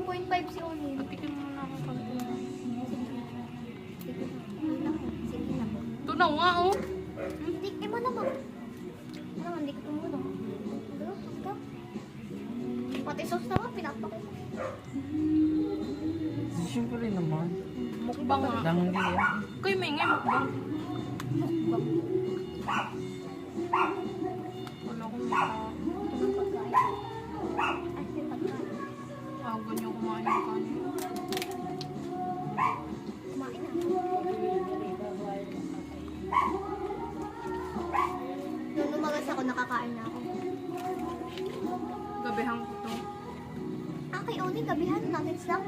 1.5 si Onin. Patikin mo na ako pag Sige na. ito na nga, oh. Tikim mo naman. Ano, hindi ko tumulong. Ito. Pati sauce naman, pinapak. Siyempre naman. Mukbang nga. Lang hindi yan. Kuy, may ngay mukbang. Wala akong mata. Ay, may pagkain. Tawagan niyo kumain ng kanin. Kumain na. Nung umagas ako, nakakain na ako. Gabihan ko to. Ah, kay Oni, gabihan, nuggets lang.